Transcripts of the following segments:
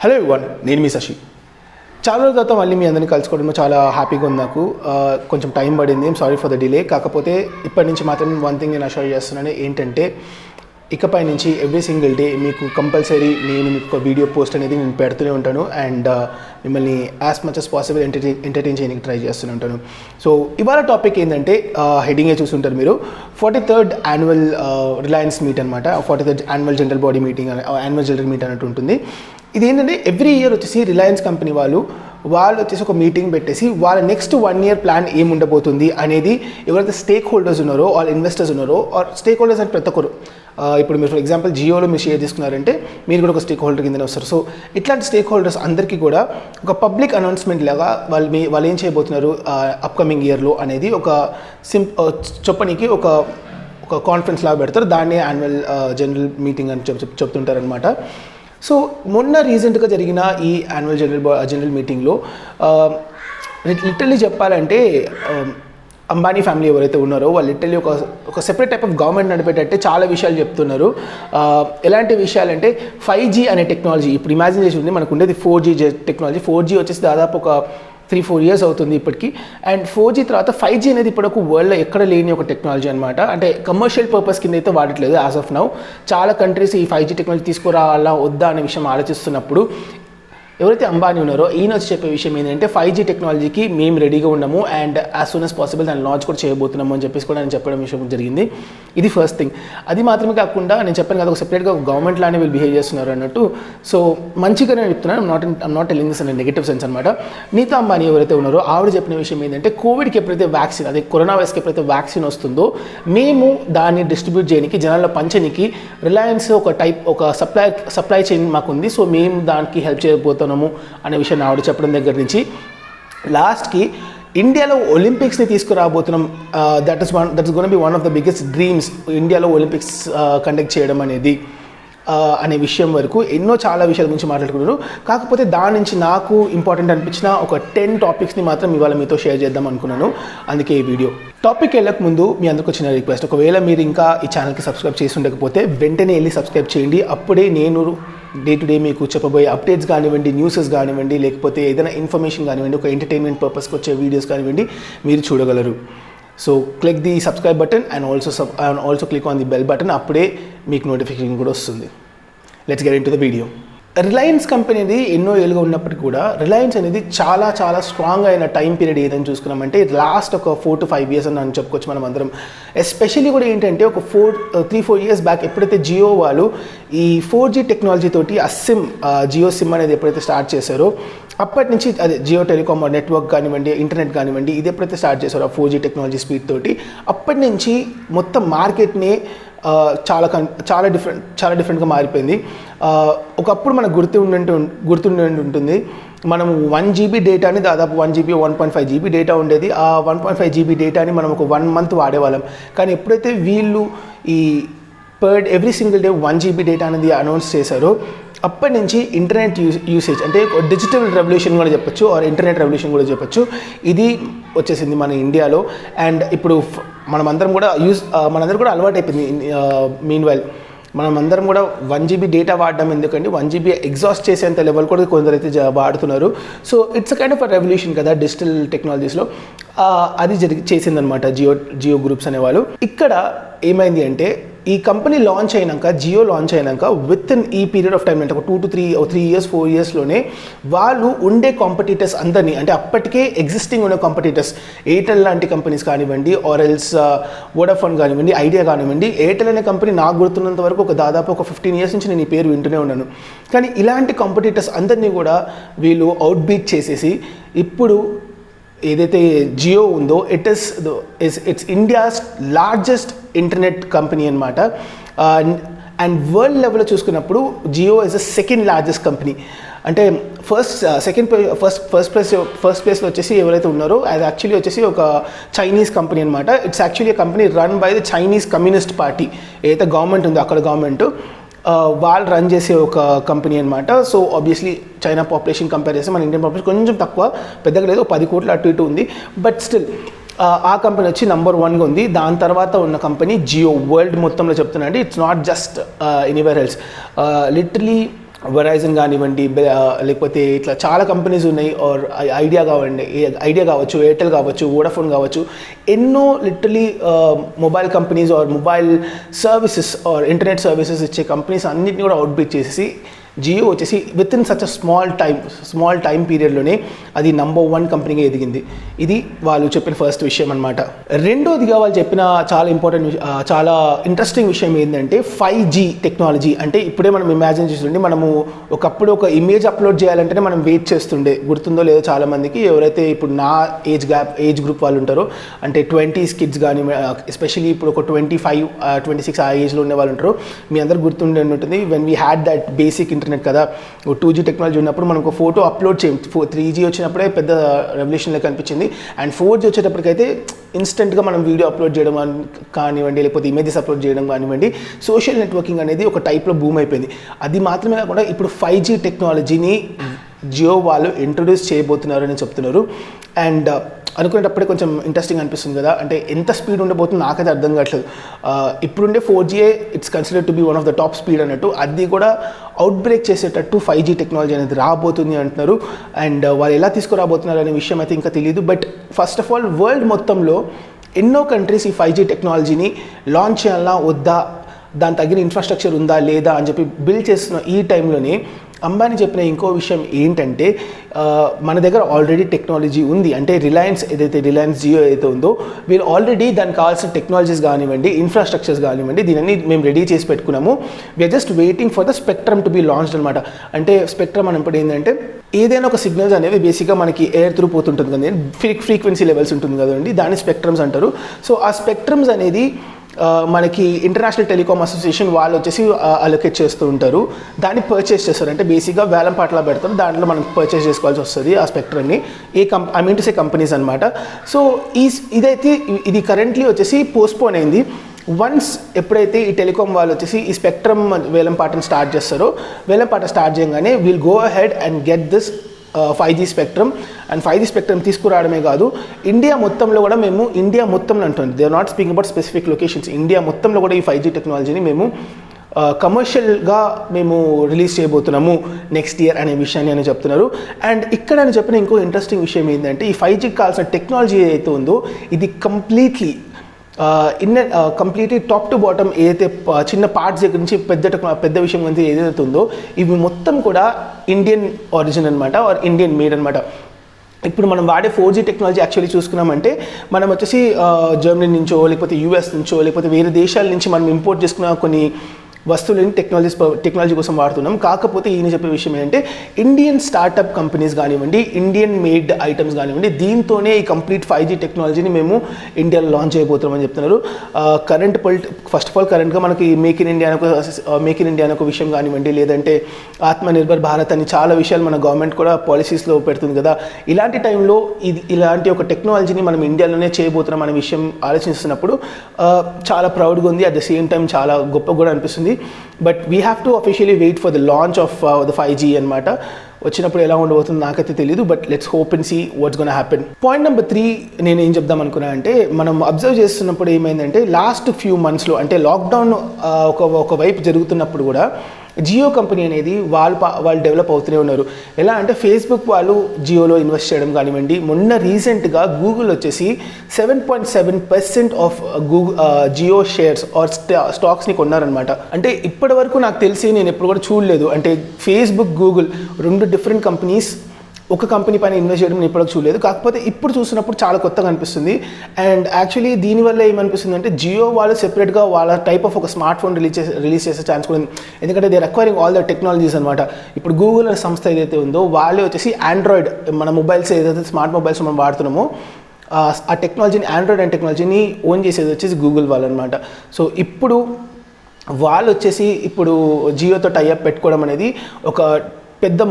Hello everyone, నేను మీ శశి. చాలా రోజుల తర్వాత మళ్ళీ మీ అందరినీ కలుసుకోవడంలో చాలా హ్యాపీగా ఉంది. నాకు కొంచెం టైం పడింది, సారీ ఫర్ ద డిలే. కాకపోతే ఇప్పటి నుంచి మాత్రం వన్ థింగ్ నేను అష్యూర్ చేస్తున్నాను, ఏంటంటే ఇకపై నుంచి ఎవ్రీ సింగిల్ డే మీకు కంపల్సరీ నేను మీకు ఒక వీడియో పోస్ట్ అనేది నేను పెడుతూనే ఉంటాను అండ్ మిమ్మల్ని యాజ్ మచ్ అస్ పాసిబుల్ ఎంటర్టైన్ చేయడానికి ట్రై చేస్తూనే ఉంటాను. సో ఇవాళ టాపిక్ ఏంటంటే హెడ్డింగే చూస్తుంటారు మీరు, 43rd యాన్యువల్ రిలయన్స్ మీట్ అనమాట. 43rd annual general body meeting, annual general meet అన్నట్టు ఉంటుంది. ఇది ఏంటంటే ఎవ్రీ ఇయర్ వచ్చేసి రిలయన్స్ కంపెనీ వాళ్ళు వచ్చేసి ఒక మీటింగ్ పెట్టేసి వాళ్ళ నెక్స్ట్ 1 year ప్లాన్ ఏముండబోతుంది అనేది ఎవరైతే స్టేక్ హోల్డర్స్ ఉన్నారో, ఆల్ ఇన్వెస్టర్స్ ఉన్నారో, ఆర్ స్టేక్ హోల్డర్స్ అంటే ప్రతి ఒక్కరు, ఇప్పుడు మీరు ఫర్ ఎగ్జాంపుల్ జియోలో మీరు షేర్ చేసుకున్నారంటే మీరు కూడా ఒక స్టేక్ హోల్డర్ కిందనే వస్తారు. సో ఇట్లాంటి స్టేక్ హోల్డర్స్ అందరికీ కూడా ఒక పబ్లిక్ అనౌన్స్మెంట్ లాగా వాళ్ళు ఏం చేయబోతున్నారు అప్కమింగ్ ఇయర్లో అనేది ఒక చెప్పనీకి ఒక కాన్ఫరెన్స్ లాగా పెడతారు. దాన్నే యాన్యువల్ జనరల్ మీటింగ్ అని చెప్తుంటారనమాట. సో మొన్న రీసెంట్గా జరిగిన ఈ యాన్యువల్ జనరల్ మీటింగ్లో లిటరల్లీ చెప్పాలంటే అంబానీ ఫ్యామిలీ ఎవరైతే ఉన్నారో వాళ్ళు లిటరల్లీ ఒక సెపరేట్ టైప్ ఆఫ్ గవర్నమెంట్ నడిపేటట్టే చాలా విషయాలు చెప్తున్నారు. ఎలాంటి విషయాలంటే 5G అనే టెక్నాలజీ, ఇప్పుడు ఇమాజిన్ చేసి ఉంది మనకు ఉండేది 4G టెక్నాలజీ. 4G వచ్చేసి దాదాపు ఒక 3-4 years అవుతుంది ఇప్పటికీ. అండ్ 4G తర్వాత 5G అనేది ఇప్పటికు వరల్డ్లో ఎక్కడ లేని ఒక టెక్నాలజీ అనమాట. అంటే కమర్షియల్ పర్పస్ కింద అయితే వాడట్లేదు యాజ్ ఆఫ్ నౌ. చాలా కంట్రీస్ ఈ 5G టెక్నాలజీ తీసుకురావాలా వద్దా అనే విషయం ఆలోచిస్తున్నప్పుడు ఎవరైతే అంబానీ ఉన్నారో ఈయన వచ్చి చెప్పే విషయం ఏంటంటే 5G టెక్నాలజీకి మేము రెడీగా ఉన్నాము and as soon as possible దాన్ని లాంచ్ కూడా చేయబోతున్నాము అని చెప్పేసి కూడా నేను చెప్పడం విషయం జరిగింది. ఇది ఫస్ట్ థింగ్. అది మాత్రమే కాకుండా నేను చెప్పాను కదా, ఒక సెపరేట్గా ఒక గవర్నమెంట్ లానే వీళ్ళు బిహేవ్ చేస్తున్నారు అన్నట్టు. సో మంచిగానే చెప్తున్నాను, నాట్ టెలింగ్ దిస్ అనే నెగిటివ్ సెన్స్ అనమాట. నీతా అంబానీ ఎవరైతే ఉన్నారో ఆవిడ చెప్పిన విషయం ఏంటంటే కోవిడ్కి ఎప్పుడైతే వ్యాక్సిన్, అదే కరోనా వైరస్కి ఎప్పుడైతే వ్యాక్సిన్ వస్తుందో మేము దాన్ని డిస్ట్రిబ్యూట్ చేయడానికి, జనాల్లో పంచనికి రిలయన్స్ ఒక సప్లై చైన్ మాకు ఉంది. సో మేము దానికి హెల్ప్ చేయబోతున్నాము అనే విషయాన్ని ఆవిడ చెప్పడం దగ్గర నుంచి లాస్ట్కి ఇండియాలో ఒలింపిక్స్ని తీసుకురాబోతున్నాం, that is gonna be one of the biggest dreams, ఇండియాలో ఒలింపిక్స్ కండక్ట్ చేయడం అనేది అనే విషయం వరకు చాలా విషయాల గురించి మాట్లాడుకున్నారు. కాకపోతే దాని నుంచి నాకు ఇంపార్టెంట్ అనిపించిన ఒక 10 టాపిక్స్ని మాత్రం ఇవాళ మీతో షేర్ చేద్దాం అనుకున్నాను. అందుకే ఈ వీడియో. టాపిక్ వెళ్ళక ముందు మీ అందరికి వచ్చిన రిక్వెస్ట్, ఒకవేళ మీరు ఇంకా ఈ ఛానల్కి సబ్స్క్రైబ్ చేసి ఉండకపోతే వెంటనే వెళ్ళి సబ్స్క్రైబ్ చేయండి. అప్పుడే నేను డే టు డే మీకు చెప్పబోయే అప్డేట్స్ కానివ్వండి, న్యూసెస్ కానివ్వండి, లేకపోతే ఏదైనా ఇన్ఫర్మేషన్ కానివ్వండి, ఒక ఎంటర్టైన్మెంట్ పర్పస్కి వచ్చే వీడియోస్ కానివ్వండి మీరు చూడగలరు. So click the subscribe button and also click on the bell button. అప్పుడే మీకు నోటిఫికేషన్ కూడా వస్తుంది. Let's get into the video. Reliance company అనేది ఎన్నో ఏళ్ళుగా ఉన్నప్పటికీ కూడా రిలయన్స్ అనేది చాలా స్ట్రాంగ్ అయిన టైం పీరియడ్ ఏదని చూసుకున్నామంటే లాస్ట్ ఒక 4 to 5 years అని చెప్పుకోవచ్చు మనం అందరం. ఎస్పెషల్లీ కూడా ఏంటంటే ఒక 3-4 years బ్యాక్ ఎప్పుడైతే జియో వాళ్ళు ఈ 4G టెక్నాలజీ తోటి జియో సిమ్ అనేది ఎప్పుడైతే స్టార్ట్ చేశారో అప్పటి నుంచి, అదే జియో టెలికామ్ నెట్వర్క్ కానివ్వండి, ఇంటర్నెట్ కానివ్వండి, ఇది ఎప్పుడైతే స్టార్ట్ చేశారో ఆ 4G టెక్నాలజీ స్పీడ్ తోటి అప్పటి నుంచి మొత్తం మార్కెట్ని చాలా డిఫరెంట్గా మారిపోయింది. ఒకప్పుడు మనకు గుర్తుండి ఉంటుంది, మనము 1 GB డేటాని దాదాపు 1 GB 1.5 GB డేటా ఉండేది. ఆ 1.5 GB డేటాని మనం ఒక 1 month వాడేవాళ్ళం. కానీ ఎప్పుడైతే వీళ్ళు ఈ every single day 1 GB data అనేది అనౌన్స్ చేశారో అప్పటి నుంచి ఇంటర్నెట్ యూసేజ్ అంటే డిజిటల్ రెవల్యూషన్ కూడా చెప్పొచ్చు, ఆర్ ఇంటర్నెట్ రెవల్యూషన్ కూడా చెప్పొచ్చు, ఇది వచ్చేసింది మన ఇండియాలో. అండ్ ఇప్పుడు మనందరం కూడా అలవాటు అయిపోయింది. మీన్వైల్ మనమందరం కూడా 1 GB డేటా వాడడం ఎందుకంటే 1 GB ఎగ్జాస్ట్ చేసేంత లెవెల్ కూడా కొందరైతే వాడుతున్నారు. సో ఇట్స్ కైండ్ ఆఫ్ విల్యూషన్ కదా డిజిటల్ టెక్నాలజీస్లో. అది చేసిందనమాట జియో గ్రూప్స్ అనేవాళ్ళు. ఇక్కడ ఏమైంది అంటే ఈ కంపెనీ జియో లాంచ్ అయినాక విత్ ఇన్ ఈ పీరియడ్ ఆఫ్ టైం అంటే ఒక 2 to 3 years 4 yearsలోనే వాళ్ళు ఉండే కాంపిటీటర్స్ అందరినీ, అంటే అప్పటికే ఎగ్జిస్టింగ్ ఉన్న కాంపిటీటర్స్, ఎయిర్టెల్ లాంటి కంపెనీస్ కానివ్వండి, ఆర్ ఎల్స్ వోడాఫోన్ కానివ్వండి, ఐడియా కానివ్వండి, ఎయిర్టెల్ అనే కంపెనీ నాకు గుర్తున్నంత వరకు దాదాపు ఒక 15 years నుంచి నేను ఈ పేరు వింటూనే ఉన్నాను. కానీ ఇలాంటి కాంపిటీటర్స్ అందరినీ కూడా వీళ్ళు అవుట్బీట్ చేసేసి ఇప్పుడు ఏదైతే జియో ఉందో it's India's largest internet company అనమాట. అండ్ వరల్డ్ లెవెల్లో చూసుకున్నప్పుడు Jio is the second largest company. అంటే ఫస్ట్ ప్లేస్లో వచ్చేసి ఎవరైతే ఉన్నారో అది యాక్చువల్లీ వచ్చేసి ఒక చైనీస్ కంపెనీ అనమాట. It's actually company run by the Chinese communist party. ఏదైతే గవర్నమెంట్ ఉందో అక్కడ గవర్నమెంట్ వాళ్ళు రన్ చేసే ఒక కంపెనీ అనమాట. So obviously China population compare చేస్తే మన ఇండియన్ పాపులేషన్ కొంచెం తక్కువ, పెద్దగా లేదు, 10 కోట్లు అటు ఇటు ఉంది. బట్ స్టిల్ ఆ కంపెనీ వచ్చి నెంబర్ 1గా ఉంది. దాని తర్వాత ఉన్న కంపెనీ జియో వరల్డ్ మొత్తంలో చెప్తున్నాండి. It's not just anywhere else. Literally Verizon కానివ్వండి, లేకపోతే ఇట్లా చాలా కంపెనీస్ ఉన్నాయి, ఆర్ ఐడియా కావచ్చు, ఎయిర్టెల్ కావచ్చు, వోడాఫోన్ కావచ్చు, ఎన్నో literally mobile companies or mobile services or internet services ఇచ్చే కంపెనీస్ అన్నింటినీ కూడా అవుట్బీట్ చేసేసి జియో వచ్చేసి with in such a small time పీరియడ్లోనే అది నంబర్ 1 కంపెనీగా ఎదిగింది. ఇది వాళ్ళు చెప్పిన ఫస్ట్ విషయం అనమాట. రెండోదిగా వాళ్ళు చెప్పిన చాలా ఇంట్రెస్టింగ్ విషయం ఏంటంటే 5G టెక్నాలజీ. అంటే ఇప్పుడే మనం ఇమాజిన్ చేస్తుండే, మనము ఒకప్పుడు ఒక ఇమేజ్ అప్లోడ్ చేయాలంటేనే మనం వెయిట్ చేస్తుండే, గుర్తుందో లేదో చాలామందికి. ఎవరైతే ఇప్పుడు నా ఏజ్ గ్రూప్ వాళ్ళు ఉంటారో, అంటే 20s కిడ్స్ కానీ, ఎస్పెషలీ ఇప్పుడు ఒక 25, 26 ఆ ఏజ్లో ఉన్న వాళ్ళు ఉంటారో, మీ అందరు గుర్తుండే ఉంటుంది. When we had that basic internet కదా, 2G టెక్నాలజీ ఉన్నప్పుడు మనం ఒక ఫోటో అప్లోడ్ చేయం. 3G వచ్చినప్పుడే పెద్ద రెవల్యూషన్ లెక్క అనిపించింది. అండ్ 4G వచ్చేటప్పటికైతే ఇన్స్టెంట్గా మనం వీడియో అప్లోడ్ చేయడం కానివ్వండి, లేకపోతే ఇమేజెస్ అప్లోడ్ చేయడం కానివ్వండి, సోషల్ నెట్వర్కింగ్ అనేది ఒక టైప్లో బూమ్ అయిపోయింది. అది మాత్రమే కాకుండా ఇప్పుడు 5G టెక్నాలజీని జియో వాళ్ళు ఇంట్రొడ్యూస్ చేయబోతున్నారని చెప్తున్నారు. అండ్ అనుకునేటప్పుడే కొంచెం ఇంట్రెస్టింగ్ అనిపిస్తుంది కదా, అంటే ఎంత స్పీడ్ ఉండబోతుంది నాకైతే అర్థం కావట్లేదు. ఇప్పుడుండే 4G it's considered to be one of the top speed అన్నట్టు, అది కూడా అవుట్ బ్రేక్ చేసేటట్టు 5G టెక్నాలజీ అనేది రాబోతుంది అంటున్నారు. అండ్ వాళ్ళు ఎలా తీసుకురాబోతున్నారు అనే విషయం అయితే ఇంకా తెలియదు. But first of all world మొత్తంలో ఎన్నో కంట్రీస్ ఈ 5G టెక్నాలజీని లాంచ్ చేయాలా వద్దా, దాని తగిన ఇన్ఫ్రాస్ట్రక్చర్ ఉందా లేదా అని చెప్పి బిల్డ్ చేస్తున్న ఈ టైంలోనే అంబానీ చెప్పిన ఇంకో విషయం ఏంటంటే, మన దగ్గర ఆల్రెడీ టెక్నాలజీ ఉంది. అంటే రిలయన్స్ జియో ఏదైతే ఉందో, వీళ్ళు ఆల్రెడీ దానికి కావాల్సిన టెక్నాలజీస్ కానివ్వండి, ఇన్ఫ్రాస్ట్రక్చర్స్ కానివ్వండి, దీనిని మేము రెడీ చేసి పెట్టుకున్నాము. We are just waiting for the spectrum to be launched అనమాట. అంటే స్పెక్ట్రమ్ అన్నప్పుడు ఏంటంటే, ఏదైనా ఒక సిగ్నల్స్ అనేవి బేసిక్గా మనకి ఎయిర్ త్రూ పోతుంటుంది కదండి, ఫ్రీక్వెన్సీ లెవెల్స్ ఉంటుంది కదండి, దాన్ని స్పెక్ట్రమ్స్ అంటారు. సో ఆ స్పెక్ట్రమ్స్ అనేది మనకి ఇంటర్నేషనల్ టెలికామ్ అసోసియేషన్ వాళ్ళు వచ్చేసి అలొకేట్ చేస్తూ ఉంటారు. దాన్ని పర్చేస్ చేస్తారు. అంటే బేసిక్గా వేలం పాటలా పెడతారు, దాంట్లో మనం పర్చేస్ చేసుకోవాల్సి వస్తుంది ఆ స్పెక్ట్రమ్ని. I mean to say companies అనమాట. సో ఇది కరెంట్లీ వచ్చేసి పోస్ట్పోన్ అయింది. వన్స్ ఎప్పుడైతే ఈ టెలికామ్ వాళ్ళు వచ్చేసి ఈ స్పెక్ట్రమ్ వేలం పాటను స్టార్ట్ చేస్తారో, వేలం పాట స్టార్ట్ చేయగానే will go ahead and get this 5G spectrum. And 5G spectrum తీసుకురావడమే కాదు, ఇండియా మొత్తంలో కూడా మేము అంటుంది, they are not speaking about specific locations, India మొత్తంలో కూడా ఈ 5G టెక్నాలజీని మేము కమర్షియల్గా రిలీజ్ చేయబోతున్నాము నెక్స్ట్ ఇయర్ అనే విషయాన్ని అని చెప్తున్నారు. అండ్ ఇక్కడ అని చెప్పిన ఇంకో ఇంట్రెస్టింగ్ విషయం ఏంటంటే, ఈ 5Gకి కావాల్సిన టెక్నాలజీ ఏదైతే ఉందో ఇది కంప్లీట్లీ టాప్ టు బాటమ్, ఏదైతే చిన్న పార్ట్స్ దగ్గర నుంచి పెద్ద విషయం గురించి ఏదైతే ఉందో, ఇవి మొత్తం కూడా ఇండియన్ ఆరిజిన్ అనమాట, ఆర్ ఇండియన్ మేడ్ అనమాట. ఇప్పుడు మనం వాడే 4G టెక్నాలజీ యాక్చువల్లీ చూసుకున్నామంటే, మనం వచ్చేసి జర్మనీ నుంచో, లేకపోతే యూఎస్ నుంచో, లేకపోతే వేరే దేశాల నుంచి మనం ఇంపోర్ట్ చేసుకున్న కొన్ని వస్తువులని టెక్నాలజీ కోసం వాడుతున్నాం. కాకపోతే ఈయన చెప్పే విషయం ఏంటంటే, ఇండియన్ స్టార్టప్ కంపెనీస్ కానివ్వండి, ఇండియన్ మేడ్ ఐటమ్స్ కానివ్వండి, దీంతోనే ఈ కంప్లీట్ 5G టెక్నాలజీని మేము ఇండియాలో లాంచ్ చేయబోతున్నామని చెప్తున్నారు. ఫస్ట్ ఆఫ్ ఆల్ కరెంట్గా మనకి మేక్ ఇన్ ఇండియా అనే ఒక విషయం కానివ్వండి, లేదంటే ఆత్మనిర్భర్ భారత్ అని చాలా విషయాలు మన గవర్నమెంట్ కూడా పాలసీస్లో పెడుతుంది కదా. ఇలాంటి టైంలో ఇలాంటి ఒక టెక్నాలజీని మనం ఇండియాలోనే చేయబోతున్నాం అనే విషయం ఆలోచిస్తున్నప్పుడు చాలా ప్రౌడ్గా ఉంది. అట్ ద సేమ్ టైం చాలా గొప్పగా కూడా అనిపిస్తుంది. But we have to officially wait for the launch of the 5G అనమాట. వచ్చినప్పుడు ఎలా ఉండబోతుందో నాకైతే తెలియదు, but let's hope and see what's gonna happen. Point number 3 నేను ఏం చెప్దాం అనుకున్నా అంటే, మనం అబ్జర్వ్ చేస్తున్నప్పుడు ఏమైందంటే, లాస్ట్ ఫ్యూ మంత్స్లో అంటే లాక్డౌన్ ఒక వైపు జరుగుతున్నప్పుడు కూడా జియో కంపెనీ అనేది వాళ్ళు డెవలప్ అవుతూనే ఉన్నారు. ఎలా అంటే, ఫేస్బుక్ వాళ్ళు జియోలో ఇన్వెస్ట్ చేయడం కానివ్వండి, మొన్న రీసెంట్గా గూగుల్ వచ్చేసి 7.7% ఆఫ్ జియో షేర్స్ ఆర్ స్టాక్స్ని కొన్నారనమాట. అంటే ఇప్పటి వరకు నాకు తెలిసి నేను ఎప్పుడు కూడా చూడలేదు, అంటే ఫేస్బుక్, గూగుల్ 2 డిఫరెంట్ కంపెనీస్ ఒక కంపెనీ పైన ఇన్వెస్ట్ చేయడం నేను ఇప్పటికి చూడలేదు. కాకపోతే ఇప్పుడు చూసినప్పుడు చాలా కొత్తగా అనిపిస్తుంది. అండ్ యాక్చువల్లీ దీనివల్ల ఏమనిపిస్తుంది అంటే, జియో వాళ్ళు సెపరేట్గా వాళ్ళ టైప్ ఆఫ్ ఒక స్మార్ట్ ఫోన్ రిలీజ్ చేసే ఛాన్స్ కూడా ఉంది. ఎందుకంటే they are acquiring all the technologies అనమాట. ఇప్పుడు గూగుల్ అనే సంస్థ ఏదైతే ఉందో, వాళ్ళే వచ్చేసి ఆండ్రాయిడ్, మన మొబైల్స్ ఏదైతే స్మార్ట్ మొబైల్స్ మనం వాడుతున్నామో ఆ టెక్నాలజీని, ఆండ్రాయిడ్ అండ్ టెక్నాలజీని ఓన్ చేసేది వచ్చేసి గూగుల్ వాళ్ళు అనమాట. సో ఇప్పుడు వాళ్ళు వచ్చేసి జియోతో టైఅప్ పెట్టుకోవడం అనేది ఒక పెద్ద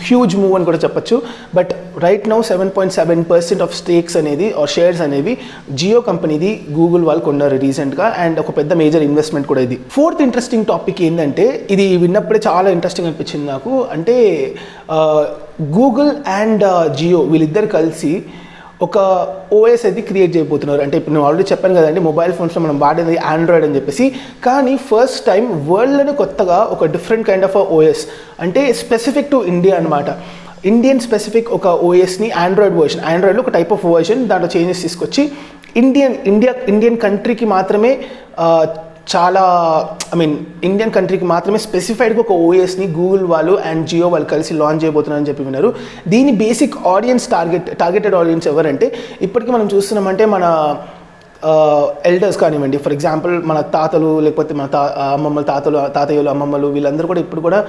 హ్యూజ్ మూవ్ అని కూడా చెప్పచ్చు. బట్ రైట్ నౌ 7.7% ఆఫ్ స్టేక్స్ అనేది ఆర్ షేర్స్ అనేవి జియో కంపెనీది గూగుల్ వాళ్ళు కొన్నారు రీసెంట్గా. అండ్ ఒక పెద్ద మేజర్ ఇన్వెస్ట్మెంట్ కూడా ఇది. 4th ఇంట్రెస్టింగ్ టాపిక్ ఏంటంటే, ఇది విన్నప్పుడే చాలా ఇంట్రెస్టింగ్ అనిపించింది నాకు. అంటే గూగుల్ అండ్ జియో వీళ్ళిద్దరు కలిసి ఒక ఓఎస్ అయితే క్రియేట్ చేయబోతున్నారు. అంటే ఇప్పుడు నేను ఆల్రెడీ చెప్పాను కదండి, మొబైల్ ఫోన్స్లో మనం వాడేది ఆండ్రాయిడ్ అని చెప్పేసి. కానీ ఫస్ట్ టైం వరల్డ్లోనే కొత్తగా ఒక డిఫరెంట్ కైండ్ ఆఫ్ ఓఎస్, అంటే స్పెసిఫిక్ టు ఇండియా అనమాట. ఇండియన్ స్పెసిఫిక్ ఒక ఓఎస్ని ఆండ్రాయిడ్ వర్షన్, ఆండ్రాయిడ్లో ఒక టైప్ ఆఫ్ వర్షన్, దాంట్లో చేంజెస్ తీసుకొచ్చి ఇండియన్ కంట్రీకి మాత్రమే చాలా ఇండియన్ కంట్రీకి మాత్రమే స్పెసిఫైడ్గా ఒక ఓఎస్ని గూగుల్ వాళ్ళు అండ్ జియో వాళ్ళు కలిసి లాంచ్ చేయబోతున్నారని చెప్పి విన్నారు. దీని బేసిక్ ఆడియన్స్ టార్గెటెడ్ ఆడియన్స్ ఎవరంటే, ఇప్పటికీ మనం చూస్తున్నామంటే మన ఎల్డర్స్ కానివ్వండి, ఫర్ ఎగ్జాంపుల్ మన తాతలు, లేకపోతే మన అమ్మమ్మలు, తాతయ్యలు, అమ్మమ్మలు, వీళ్ళందరూ కూడా ఇప్పుడు కూడా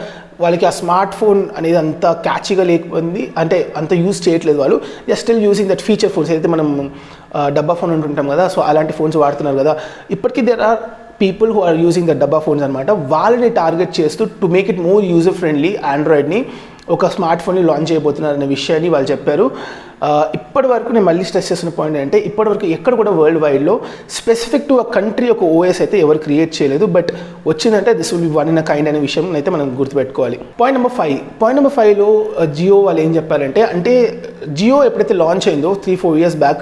వాళ్ళకి ఆ స్మార్ట్ ఫోన్ అనేది అంత క్యాచీగా లేకపోయింది, అంటే అంత యూజ్ చేయట్లేదు. వాళ్ళు still using that feature phones, అయితే మనం డబ్బా ఫోన్ ఉంటుంటాం కదా, సో అలాంటి ఫోన్స్ వాడుతున్నారు కదా. ఇప్పటికీ there are people who are using the డబ్బా ఫోన్స్ అనమాట. వాళ్ళని టార్గెట్ చేస్తూ to make it more user friendly ఆండ్రాయిడ్ని ఒక స్మార్ట్ ఫోన్ని లాంచ్ చేయబోతున్నారు అనే విషయాన్ని వాళ్ళు చెప్పారు. ఇప్పటి వరకు నేను మళ్ళీ స్ట్రెస్ చేసిన పాయింట్ ఏంటంటే, ఇప్పటివరకు ఎక్కడ కూడా వరల్డ్ వైడ్లో స్పెసిఫిక్ టు అ కంట్రీ ఒక ఓఎస్ అయితే ఎవరు క్రియేట్ చేయలేదు. బట్ వచ్చిందంటే this will be one in a kind అనే విషయం అయితే మనం గుర్తుపెట్టుకోవాలి. పాయింట్ నెంబర్ 5లో జియో వాళ్ళు ఏం చెప్పారంటే, అంటే జియో ఎప్పుడైతే లాంచ్ అయిందో 3-4 years బ్యాక్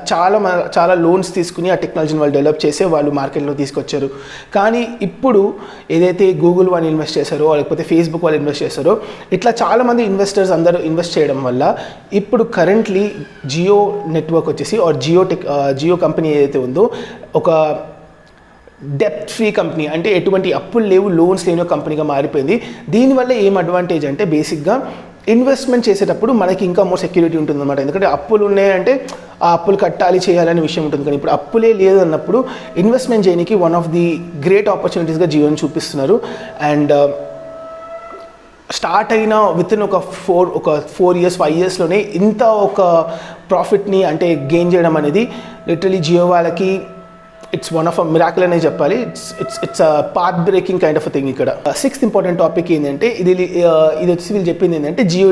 చాలా లోన్స్ తీసుకుని ఆ టెక్నాలజీని వాళ్ళు డెవలప్ చేసే వాళ్ళు మార్కెట్లో తీసుకొచ్చారు. కానీ ఇప్పుడు ఏదైతే గూగుల్ వాళ్ళు ఇన్వెస్ట్ చేశారో, లేకపోతే ఫేస్బుక్ వాళ్ళు ఇన్వెస్ట్ చేశారో, ఇట్లా చాలామంది ఇన్వెస్టర్స్ అందరూ ఇన్వెస్ట్ చేయడం వల్ల ఇప్పుడు కరెంట్లీ జియో నెట్వర్క్ వచ్చేసి జియో కంపెనీ ఏదైతే ఉందో ఒక డెప్త్ ఫ్రీ కంపెనీ, అంటే ఎటువంటి అప్పులు లేవు, లోన్స్ లేని కంపెనీగా మారిపోయింది. దీనివల్ల ఏం అడ్వాంటేజ్ అంటే, బేసిక్గా ఇన్వెస్ట్మెంట్ చేసేటప్పుడు మనకి ఇంకా మోర్ సెక్యూరిటీ ఉంటుందన్నమాట. ఎందుకంటే అప్పులు ఉన్నాయంటే ఆ అప్పులు కట్టాలి, చేయాలనే విషయం ఉంటుంది. కానీ ఇప్పుడు అప్పులే లేదు అన్నప్పుడు ఇన్వెస్ట్మెంట్ చేయడానికి వన్ ఆఫ్ ది గ్రేట్ ఆపర్చునిటీస్గా జియోని చూపిస్తున్నారు. అండ్ స్టార్ట్ అయిన వితిన్ ఒక 4 years 5 yearsలోనే ఇంత ఒక ప్రాఫిట్ని అంటే గెయిన్ చేయడం అనేది లిటరలీ జియో వాళ్ళకి it's one of a miracle అనే చెప్పాలి. It's a path breaking kind of a thing. ఇక్కడ 6th ఇంపార్టెంట్ టాపిక్ ఏంటంటే, ఇది వచ్చి వీళ్ళు చెప్పింది ఏంటంటే జియో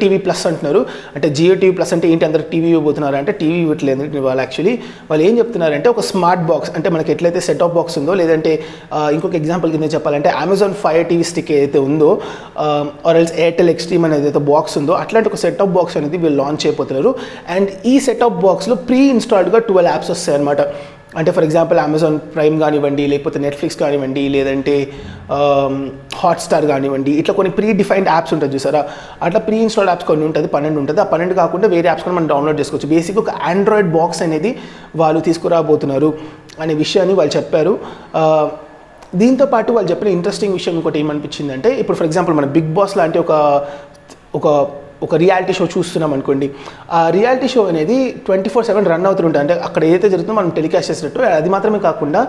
టీవీ ప్లస్ అంటున్నారు. అంటే జియో టీవీ ప్లస్ అంటే ఏంటి, అందరూ టీవీ ఇవ్వబోతున్నారు అంటే టీవీ ఇవ్వట్లేదు వాళ్ళు. వాళ్ళు ఏం చెప్తున్నారంటే, ఒక స్మార్ట్ బాక్స్, అంటే మనకి ఎట్లయితే సెట్ ఆఫ్ బాక్స్ ఉందో, లేదంటే ఇంకొక ఎగ్జాంపుల్ కింద చెప్పాలంటే అమెజాన్ ఫైర్ టీవీ స్టిక్ ఏదైతే ఉందో, ఆర్ ఎల్స్ ఎయిర్టెల్ ఎక్స్ట్రీమ్ అనేది ఏదైతే బాక్స్ ఉందో, అట్లాంటి ఒక సెట్ ఆఫ్ బాక్స్ అనేది వీళ్ళు లాంచ్ చేయబోతున్నారు. అండ్ ఈ సెట్ ఆఫ్ బాక్స్లో ప్రీ ఇన్స్టాల్డ్గా 12 apps వస్తాయి అనమాట. అంటే ఫర్ ఎగ్జాంపుల్ అమెజాన్ ప్రైమ్ కానివ్వండి, లేకపోతే నెట్ఫ్లిక్స్ కానివ్వండి, లేదంటే హాట్స్టార్ కానివ్వండి, ఇట్లా కొన్ని ప్రీ డిఫైన్డ్ యాప్స్ ఉంటుంది చూసారా, అట్లా ప్రీ ఇన్స్టాల్డ్ యాప్స్ కొన్ని ఉంటుంది, 12 ఉంటుంది. ఆ 12 కాకుండా వేరే యాప్స్ కూడా మనం డౌన్లోడ్ చేసుకోవచ్చు. బేసిక్ ఒక ఆండ్రాయిడ్ బాక్స్ అనేది వాళ్ళు తీసుకురాబోతున్నారు అనే విషయాన్ని వాళ్ళు చెప్పారు. దీంతో పాటు వాళ్ళు చెప్పిన ఇంట్రెస్టింగ్ విషయం ఇంకోటి ఏమనిపించిందంటే, ఇప్పుడు ఫర్ ఎగ్జాంపుల్ మన బిగ్ బాస్ లాంటి ఒక రియాలిటీ షో చూస్తున్నాం అనుకోండి. ఆ రియాలిటీ షో అనేది 24/7 రన్ అవుతుంటుంది. అంటే అక్కడ ఏదైతే జరుగుతుందో మనం టెలికాస్ట్ చేసినట్టు, అది మాత్రమే కాకుండా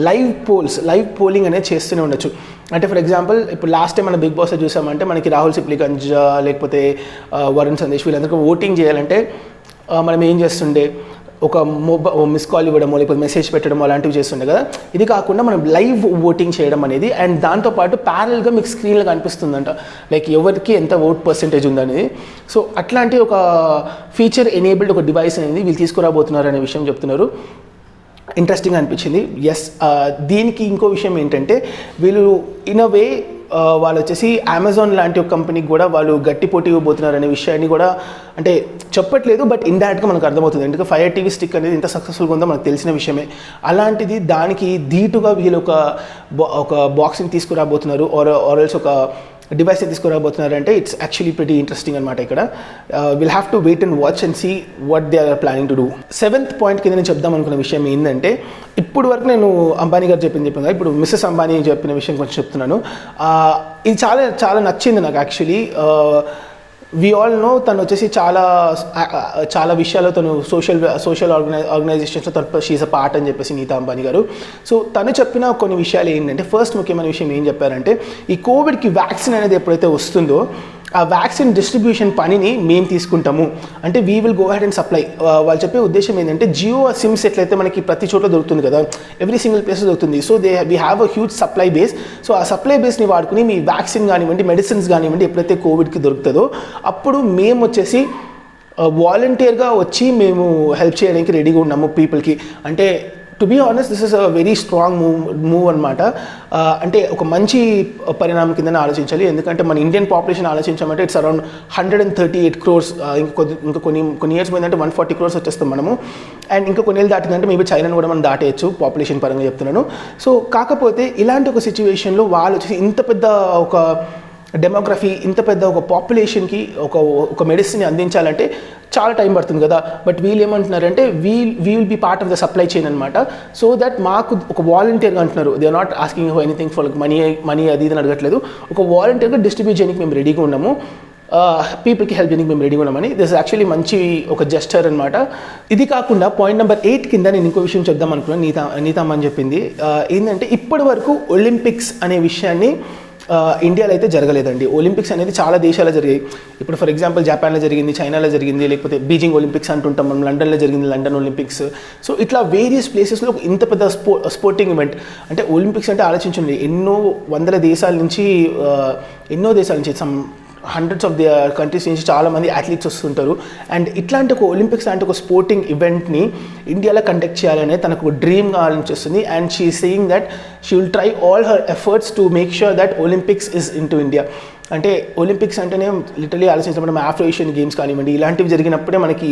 లైవ్ పోలింగ్ అనేది చేస్తూనే ఉండొచ్చు. అంటే ఫర్ ఎగ్జాంపుల్ ఇప్పుడు లాస్ట్ టైం మన బిగ్ బాస్ చూసామంటే, మనకి రాహుల్ సిప్లిగంజ్ లేకపోతే వరుణ్ సందేశ్ వీళ్ళందరికీ ఓటింగ్ చేయాలంటే మనం ఏం చేస్తుండే, ఒక మిస్ కాల్ ఇవ్వడమో, లేకపోతే మెసేజ్ పెట్టడమో అలాంటివి చేస్తుండే కదా. ఇది కాకుండా మనం లైవ్ ఓటింగ్ చేయడం అనేది, అండ్ దాంతోపాటు ప్యారల్గా మీకు స్క్రీన్లో కనిపిస్తుందంట, లైక్ ఎవరికి ఎంత ఓట్ పర్సెంటేజ్ ఉందనేది. సో అట్లాంటి ఒక ఫీచర్ ఎనేబుల్డ్ ఒక డివైస్ అనేది వీళ్ళు తీసుకురాబోతున్నారు అనే విషయం చెప్తున్నారు. ఇంట్రెస్టింగ్ అనిపించింది. దీనికి ఇంకో విషయం ఏంటంటే, వీళ్ళు ఇన్ అ వే వాళ్ళు వచ్చేసి అమెజాన్ లాంటి ఒక కంపెనీకి కూడా వాళ్ళు గట్టి పోటీ ఇవ్వబోతున్నారు అనే విషయాన్ని కూడా అంటే చెప్పట్లేదు, బట్ ఇండైరెక్ట్గా మనకు అర్థమవుతుంది. ఎందుకంటే ఫైర్ టీవీ స్టిక్ అనేది ఇంత సక్సెస్ఫుల్గా ఉందో మనకు తెలిసిన విషయమే. అలాంటిది దానికి ధీటుగా వీళ్ళు ఒక బాక్స్ని తీసుకురాబోతున్నారు, ఆర్ ఎల్స్ ఒక డివైస్ తీసుకురాబోతున్నారు అంటే ఇట్స్ యాక్చువల్లీ ప్రిటీ ఇంట్రెస్టింగ్ అనమాట. ఇక్కడ will have to wait and watch and see what they are planning to do. 7th point కింద నేను చెప్దాం అనుకున్న విషయం ఏంటంటే, ఇప్పుడు వరకు నేను అంబానీ గారు చెప్పాను కదా, ఇప్పుడు మిస్సెస్ అంబానీ చెప్పిన విషయం కొంచెం చెప్తున్నాను. ఇది చాలా చాలా నచ్చింది నాకు యాక్చువల్లీ. వి ఆల్ నో తను వచ్చేసి చాలా విషయాల్లో తను సోషల్ ఆర్గనైజేషన్స్లో తను షీఈస్ అ పార్ట్ అని చెప్పేసి నీతా అంబానీ గారు. సో తను చెప్పిన కొన్ని విషయాలు ఏంటంటే, ఫస్ట్ ముఖ్యమైన విషయం ఏం చెప్పారంటే, ఈ కోవిడ్కి వ్యాక్సిన్ అనేది ఎప్పుడైతే వస్తుందో ఆ వ్యాక్సిన్ డిస్ట్రిబ్యూషన్ పనిని మేము తీసుకుంటాము, అంటే we will go head and supply. వాళ్ళు చెప్పే ఉద్దేశం ఏంటంటే, జియో సిమ్స్ ఎట్లయితే మనకి ప్రతి చోట్ల దొరుకుతుంది కదా, ఎవ్రీ సింగిల్ ప్లేస్ దొరుకుతుంది. So we have a huge supply base. So ఆ సప్లై బేస్ని వాడుకుని మీ వ్యాక్సిన్ కానివ్వండి, మెడిసిన్స్ కానివ్వండి, ఎప్పుడైతే కోవిడ్కి దొరుకుతుందో అప్పుడు మేము వచ్చేసి వాలంటీర్గా వచ్చి మేము హెల్ప్ చేయడానికి రెడీగా ఉన్నాము పీపుల్కి. అంటే to be honest this is a very strong move అనమాట. అంటే ఒక మంచి పరిణామం కిందనే ఆలోచించాలి. ఎందుకంటే మన ఇండియన్ పాపులేషన్ ఆలోచించామంటే ఇట్స్ అరౌండ్ 138 crores. ఇంకా కొన్ని ఇయర్స్ పోయిందంటే 140 crores వచ్చేస్తాం మనము. అండ్ ఇంకా కొన్ని ఏళ్ళు దాటిందంటే మేబీ చైనాను కూడా మనం దాటేయచ్చు పాపులేషన్ పరంగా చెప్తున్నాను. సో కాకపోతే ఇలాంటి ఒక సిచ్యువేషన్లో వాళ్ళు వచ్చేసి ఇంత పెద్ద ఒక డెమోగ్రఫీ, ఇంత పెద్ద ఒక పాపులేషన్కి ఒక మెడిసిన్ అందించాలంటే చాలా టైం పడుతుంది కదా. బట్ వీళ్ళు ఏమంటున్నారంటే will be part of the supply chain అనమాట. సో దట్ మాకు ఒక వాలంటీర్గా అంటున్నారు, they are not asking for anything for money అది ఇది అడగట్లేదు. ఒక వాలంటీర్గా డిస్ట్రిబ్యూట్ చేయడానికి మేము రెడీగా ఉన్నాము, పీపుల్కి హెల్ప్ చేయడానికి మేము రెడీగా ఉన్నామని. దిస్ యాక్చువల్లీ మంచి ఒక జెస్చర్ అనమాట. ఇది కాకుండా పాయింట్ నెంబర్ 8 కింద నేను ఇంకో విషయం చెప్దాం అనుకున్నాను. నీతామ్మ అని చెప్పింది ఏంటంటే ఇప్పటి వరకు ఒలింపిక్స్ అనే విషయాన్ని ఇండియాలో అయితే జరగలేదండి. ఒలింపిక్స్ అనేది చాలా దేశాల్లో జరిగాయి. ఇప్పుడు ఫర్ ఎగ్జాంపుల్ జపాన్లో జరిగింది, చైనాలో జరిగింది, లేకపోతే బీజింగ్ ఒలింపిక్స్ అంటుంటాం మనం, లండన్లో జరిగింది లండన్ ఒలింపిక్స్. సో ఇట్లా వేరియస్ ప్లేసెస్లో ఇంత పెద్ద స్పోర్టింగ్ ఈవెంట్ అంటే ఒలింపిక్స్ అంటే ఆలోచించండి, ఎన్నో దేశాల నుంచి some hundreds of the countries నుంచి చాలామంది అథ్లీట్స్ వస్తుంటారు. అండ్ ఇట్లాంటి ఒక ఒలింపిక్స్ లాంటి ఒక స్పోర్టింగ్ ఈవెంట్ని ఇండియాలో కండక్ట్ చేయాలనే తనకు ఒక డ్రీమ్గా ఆలోచిస్తుంది. And she saying that she will try all her efforts to make sure that Olympics is in to India. అంటే ఒలింపిక్స్ అంటేనే లిటరలీ ఆలోచించినప్పుడు మనం ఆఫ్రో ఏషియన్ గేమ్స్ కానివ్వండి, ఇలాంటివి జరిగినప్పుడే మనకి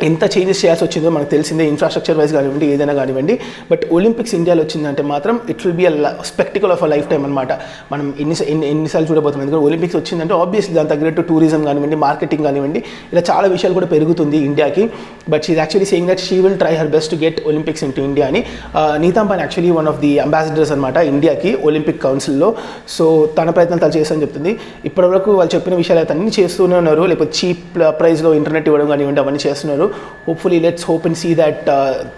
ఎంత చేంజెస్ చేయాల్సి వచ్చిందో మనకు తెలిసిందే, ఇన్ఫ్రాస్ట్రక్చర్ వైజ్ కానివ్వండి, ఏదైనా కానివ్వండి. బట్ ఒలింపిక్స్ ఇండియాలో వచ్చిందంటే మాత్రం it will be a spectacle of a life time అనమాట. మనం ఎన్నిసార్లు చూడబోతున్నాం. ఎందుకంటే ఒలింపిక్స్ వచ్చిందంటే ఆబ్వియస్లీ దాని తగ్గట్టు టూరిజం కానివ్వండి, మార్కెటింగ్ కానివ్వండి, ఇలా చాలా విషయాలు కూడా పెరుగుతుంది ఇండియాకి. But she is actually saying that she will try her best to get Olympics in to India అని. నీతాంబాన్ actually one of the ambassadors అనమాట ఇండియాకి ఒలింపిక్ కౌన్సిల్లో. సో తన ప్రయత్నం తను చేస్తానని చెప్తుంది. ఇప్పటివరకు వాళ్ళు చెప్పిన విషయాలు అయితే అన్నీ చేస్తూనే ఉన్నారు, లేకపోతే చీప్ ప్రైస్లో ఇంటర్నెట్ ఇవ్వడం కానివ్వండి, అవన్నీ చేస్తున్నారు. Hopefully let's hope and see that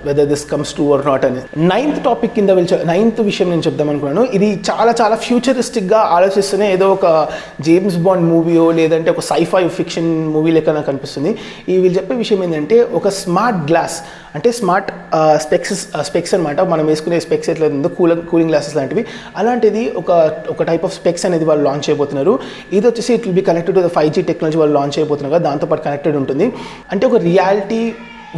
whether this comes true or not అని. నైన్త్ విషయం నేను చెప్దాం అనుకున్నాను. ఇది చాలా చాలా ఫ్యూచరిస్టిక్గా ఆలోచిస్తూనే ఏదో ఒక జేమ్స్ బాండ్ మూవీయో లేదంటే ఒక సైఫై ఫిక్షన్ మూవీ లెక్క నాకు అనిపిస్తుంది. ఈ వీళ్ళు చెప్పే విషయం ఏంటంటే ఒక స్మార్ట్ గ్లాస్, అంటే స్మార్ట్ స్పెక్స్ అనమాట. మనం వేసుకునే స్పెక్స్ ఎట్లా ఉందో కూలింగ్ గ్లాసెస్ లాంటివి, అలాంటిది ఒక టైప్ ఆఫ్ స్పెక్స్ అనేది వాళ్ళు లాంచ్ చేయబోతున్నారు. ఇది వచ్చేసి it will be connected to the 5G technology వాళ్ళు లాంచ్ చేయబోతున్నారు కదా, దాంతోపాటు కనెక్టెడ్ ఉంటుంది. అంటే ఒక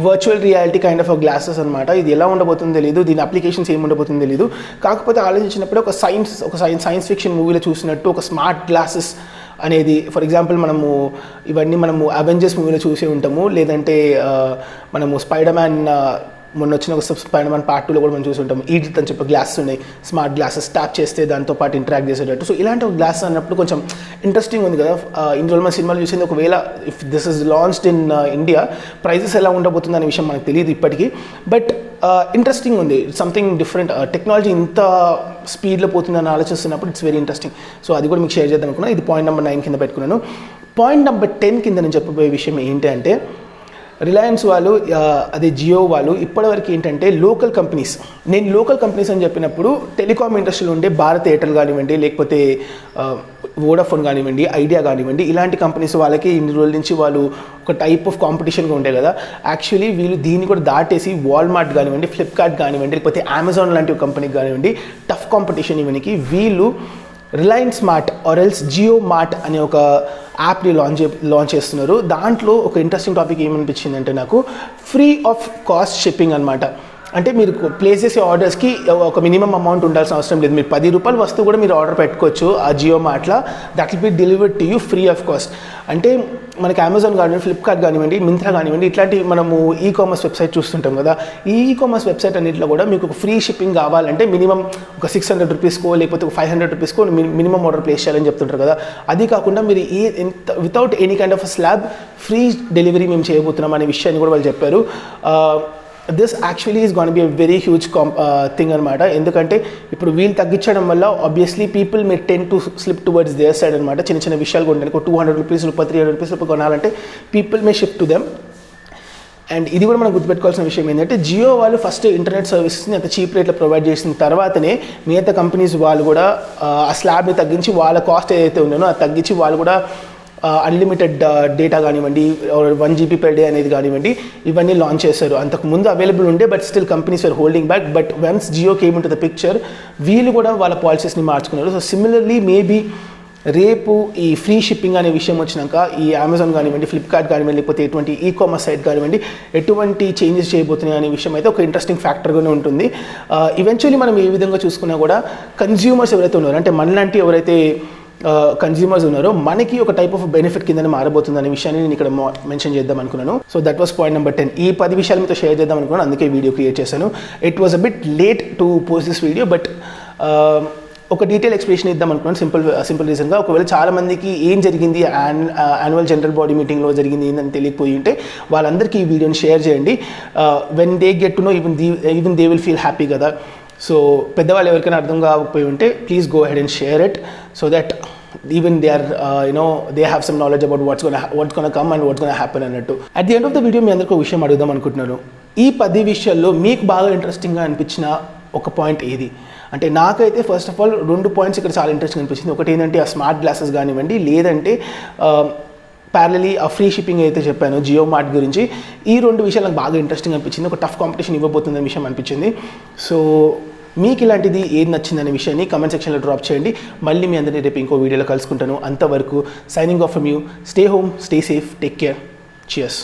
virtual reality kind of glasses అనమాట. ఇది ఎలా ఉండబోతుందో తెలియదు, దీని అప్లికేషన్స్ ఏమి ఉండబోతుందో తెలియదు. కాకపోతే ఆలోచించినప్పుడు ఒక సైన్స్ ఫిక్షన్ మూవీలో చూసినట్టు ఒక స్మార్ట్ గ్లాసెస్ అనేది, ఫర్ ఎగ్జాంపుల్ ఇవన్నీ మనము అవెంజర్స్ మూవీలో చూసే ఉంటాము, లేదంటే మనము స్పైడర్ మ్యాన్ మొన్న వచ్చిన ఒక స్పైడర్ మ్యాన్ పార్ట్ 2లో కూడా మనం చూసి ఉంటాము. ఈడిట్ అని చెప్పి గ్లాసెస్ ఉన్నాయి, స్మార్ట్ గ్లాసెస్, ట్యాప్ చేస్తే దాంతో పాటు ఇంటరాక్ట్ చేసేటట్టు. సో ఇలాంటి ఒక గ్లాస్ అన్నప్పుడు కొంచెం ఇంట్రెస్టింగ్ ఉంది కదా. ఇన్ని రోజులు మన సినిమాలు చూసింది, ఒకవేళ if this is launched in India prices ఎలా ఉండబోతుంది అనే విషయం మనకు తెలియదు ఇప్పటికీ. బట్ ఇంట్రెస్టింగ్ ఉంది, సంథింగ్ డిఫరెంట్. టెక్నాలజీ ఇంత స్పీడ్లో పోతుందని ఆలోచిస్తున్నప్పుడు ఇట్స్ వెరీ ఇంట్రెస్టింగ్. సో అది కూడా మీకు షేర్ చేద్దాం అనుకున్నాను. ఇది పాయింట్ నెంబర్ 9 కింద పెట్టుకున్నాను. పాయింట్ నెంబర్ 10 కింద నేను చెప్పబోయే విషయం ఏంటి అంటే, రిలయన్స్ వాళ్ళు, అదే జియో వాళ్ళు ఇప్పటివరకు ఏంటంటే లోకల్ కంపెనీస్ అని చెప్పినప్పుడు టెలికామ్ ఇండస్ట్రీలో ఉండే భారత్ ఎయిర్టెల్ కానివ్వండి, లేకపోతే వోడాఫోన్ కానివ్వండి, ఐడియా కానివ్వండి, ఇలాంటి కంపెనీస్ వాళ్ళకి ఇన్ని రోజుల నుంచి వాళ్ళు ఒక టైప్ ఆఫ్ కాంపిటీషన్గా ఉండే కదా. యాక్చువల్లీ వీళ్ళు దీన్ని కూడా దాటేసి వాల్మార్ట్ కానివ్వండి, ఫ్లిప్కార్ట్ కానివ్వండి, లేకపోతే అమెజాన్ లాంటి కంపెనీకి కానివ్వండి, టఫ్ కాంపిటీషన్ ఇవనికి వీళ్ళు Reliance mart or else Jio mart అనే ఒక యాప్ని లాంచ్ చేస్తున్నారు. దాంట్లో ఒక ఇంట్రెస్టింగ్ టాపిక్ ఏమనిపించిందంటే నాకు, ఫ్రీ ఆఫ్ కాస్ట్ షిప్పింగ్ అనమాట. అంటే మీరు ప్లేస్ చేసే ఆర్డర్స్కి ఒక మినిమం అమౌంట్ ఉండాల్సిన అవసరం లేదు. మీరు 10 రూపాయల వస్తువు కూడా మీరు ఆర్డర్ పెట్టుకోవచ్చు ఆ జియో మార్ట్లో, that will be delivered to you free of cost. అంటే మనకి అమెజాన్ కానివ్వండి, ఫ్లిప్కార్ట్ కానివ్వండి, మింత్రా కానివ్వండి, ఇట్లాంటి మనము కామర్స్ వెబ్సైట్ చూస్తుంటాం కదా. ఈ కామర్స్ వెబ్సైట్ అన్నింటిలో కూడా మీకు ఒక ఫ్రీ షిప్పింగ్ కావాలంటే మినిమం ఒక 600 రూపీస్కో లేకపోతే ఒక 500 రూపీస్కో మినిమం ఆర్డర్ ప్లేస్ చేయాలని చెప్తుంటారు కదా. అది కాకుండా మీరు without any kind of slab free delivery మేము చేయబోతున్నాం అనే విషయాన్ని కూడా వాళ్ళు చెప్పారు. This actually is gonna be a very huge thing అనమాట. ఎందుకంటే ఇప్పుడు వీళ్ళు తగ్గించడం వల్ల obviously people may tend to slip towards their side అనమాట. చిన్న చిన్న విషయాలు కొనడానికి ఒక 200 రూపీస్ 300 రూపీస్ కొనాలంటే people may shift to them. And ఇది కూడా మనం గుర్తుపెట్టుకోవాల్సిన విషయం ఏంటంటే, జియో వాళ్ళు ఫస్ట్ ఇంటర్నెట్ సర్వీసెస్ని అంత చీప్ రేట్లో ప్రొవైడ్ చేసిన తర్వాతనే మిగతా కంపెనీస్ వాళ్ళు కూడా ఆ స్లాబ్ని తగ్గించి వాళ్ళ కాస్ట్ ఏదైతే ఉందో అది తగ్గించి వాళ్ళు కూడా అన్లిమిటెడ్ డేటా కానివ్వండి, 1 GB per day అనేది కానివ్వండి, ఇవన్నీ లాంచ్ చేశారు. అంతకుముందు అవైలబుల్ ఉండే, but still companies are holding back. But once Jio came into the picture, వీళ్ళు కూడా వాళ్ళ పాలసీస్ని మార్చుకున్నారు. సో సిమిలర్లీ మేబీ రేపు ఈ ఫ్రీ షిప్పింగ్ అనే విషయం వచ్చినాక ఈ అమెజాన్ కానివ్వండి, ఫ్లిప్కార్ట్ కానివ్వండి, లేకపోతే ఎటువంటి కామర్స్ సైట్ కానివ్వండి, ఎటువంటి చేంజెస్ చేయబోతున్నాయి అనే విషయం అయితే ఒక ఇంట్రెస్టింగ్ ఫ్యాక్టర్గానే ఉంటుంది. ఈవెన్చువల్లీ మనం ఏ విధంగా చూసుకున్నా కూడా కన్జ్యూమర్స్ ఎవరైతే ఉన్నారో, అంటే మనలాంటి ఎవరైతే కన్జ్యూమర్స్ ఉన్నారో మనకి ఒక టైప్ ఆఫ్ బెనిఫిట్ కింద మారబోతుంది అనే విషయాన్ని నేను ఇక్కడ మెన్షన్ చేద్దాం అనుకున్నాను. So that was point number 10. ఈ 10 విషయాలు మీతో షేర్ చేద్దాం అనుకున్నాను, అందుకే వీడియో క్రియేట్ చేశాను. It was a bit late to post this video, but ఒక డీటెయిల్ ఎక్స్ప్లెనేషన్ ఇద్దాం అనుకున్నాను. సింపుల్ రీజన్గా, ఒకవేళ చాలామందికి ఏం జరిగింది యాన్యువల్ జనరల్ బాడీ మీటింగ్లో జరిగింది ఏందని తెలియకపోయి ఉంటే వాళ్ళందరికీ ఈ వీడియోని షేర్ చేయండి. When they get to know even they will feel happy కదా. సో పెద్దవాళ్ళు ఎవరికైనా అర్థం కాకపోయి ఉంటే please go head and share it, so that even they are they have some knowledge about what's gonna come and what's gonna happen అన్నట్టు. At the end of the video మీ అందరికీ ఒక విషయం అడుగుదాం అనుకుంటున్నాను. ఈ 10 విషయాల్లో మీకు బాగా ఇంట్రెస్టింగ్గా అనిపించిన ఒక పాయింట్ ఏది అంటే, నాకైతే ఫస్ట్ ఆఫ్ ఆల్ 2 పాయింట్స్ ఇక్కడ చాలా ఇంట్రెస్టింగ్ అనిపించింది. ఒకటి ఏంటంటే ఆ స్మార్ట్ గ్లాసెస్ కానివ్వండి, లేదంటే ప్యారలీ ఆ ఫ్రీ షిప్పింగ్ అయితే చెప్పాను జియో మార్ట్ గురించి. ఈ 2 విషయాలు నాకు బాగా ఇంట్రెస్టింగ్ అనిపించింది. ఒక టఫ్ కాంపిటీషన్ ఇవ్వబోతుందనే విషయం అనిపించింది. సో మీకు ఇలాంటిది ఏది నచ్చిందనే విషయాన్ని కమెంట్ సెక్షన్లో డ్రాప్ చేయండి. మళ్ళీ మీ అందరినీ రేపు ఇంకో వీడియోలో కలుసుకుంటాను. అంతవరకు signing off from you. Stay home, stay safe, take care. Cheers.